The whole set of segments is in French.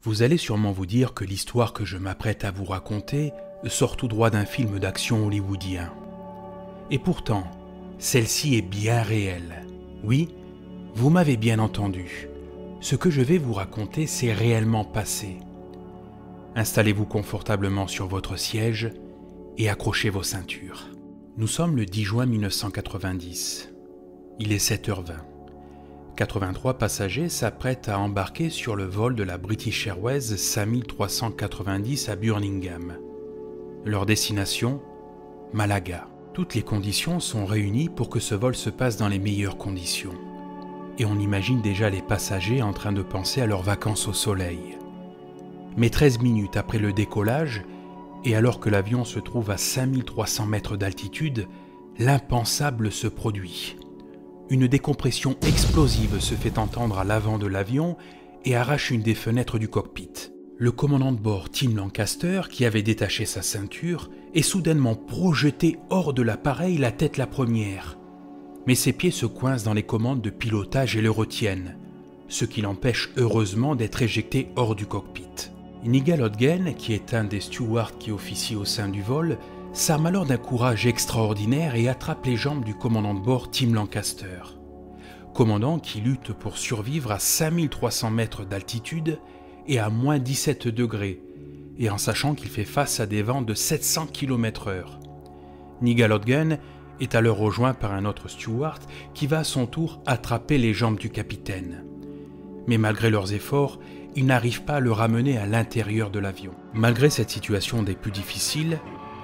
Vous allez sûrement vous dire que l'histoire que je m'apprête à vous raconter sort tout droit d'un film d'action hollywoodien. Et pourtant, celle-ci est bien réelle. Oui, vous m'avez bien entendu. Ce que je vais vous raconter s'est réellement passé. Installez-vous confortablement sur votre siège et accrochez vos ceintures. Nous sommes le 10 juin 1990. Il est 7h20. 83 passagers s'apprêtent à embarquer sur le vol de la British Airways 5390 à Birmingham. Leur destination, Malaga. Toutes les conditions sont réunies pour que ce vol se passe dans les meilleures conditions. Et on imagine déjà les passagers en train de penser à leurs vacances au soleil. Mais 13 minutes après le décollage, et alors que l'avion se trouve à 5300 mètres d'altitude, l'impensable se produit. Une décompression explosive se fait entendre à l'avant de l'avion et arrache une des fenêtres du cockpit. Le commandant de bord, Tim Lancaster, qui avait détaché sa ceinture, est soudainement projeté hors de l'appareil, la tête la première. Mais ses pieds se coincent dans les commandes de pilotage et le retiennent, ce qui l'empêche heureusement d'être éjecté hors du cockpit. Nigel Hodgen, qui est un des stewards qui officie au sein du vol, s'arme alors d'un courage extraordinaire et attrape les jambes du commandant de bord Tim Lancaster. Commandant qui lutte pour survivre à 5300 mètres d'altitude et à moins 17 degrés, et en sachant qu'il fait face à des vents de 700 km/h. Nigel Hodgen est alors rejoint par un autre steward qui va à son tour attraper les jambes du capitaine. Mais malgré leurs efforts, ils n'arrivent pas à le ramener à l'intérieur de l'avion. Malgré cette situation des plus difficiles,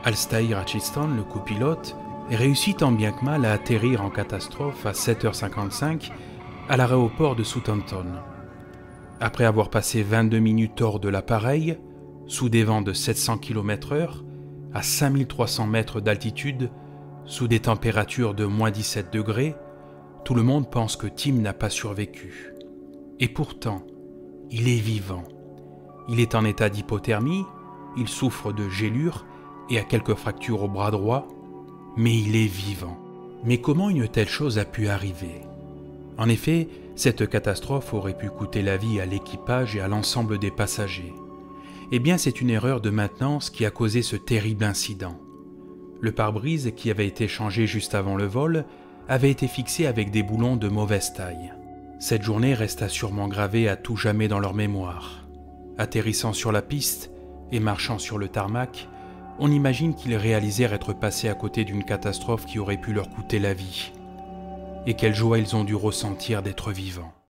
Al-Stahir Hutchinson, le copilote, réussit tant bien que mal à atterrir en catastrophe à 7h55 à l'aéroport de Southampton. Après avoir passé 22 minutes hors de l'appareil, sous des vents de 700 km/h, à 5300 mètres d'altitude, sous des températures de moins 17 degrés, tout le monde pense que Tim n'a pas survécu. Et pourtant, il est vivant. Il est en état d'hypothermie, il souffre de gélure et a quelques fractures au bras droit, mais il est vivant. Mais comment une telle chose a pu arriver? En effet, cette catastrophe aurait pu coûter la vie à l'équipage et à l'ensemble des passagers. Eh bien, c'est une erreur de maintenance qui a causé ce terrible incident. Le pare-brise, qui avait été changé juste avant le vol, avait été fixé avec des boulons de mauvaise taille. Cette journée resta sûrement gravée à tout jamais dans leur mémoire. Atterrissant sur la piste et marchant sur le tarmac, on imagine qu'ils réalisèrent être passés à côté d'une catastrophe qui aurait pu leur coûter la vie. Et quelle joie ils ont dû ressentir d'être vivants.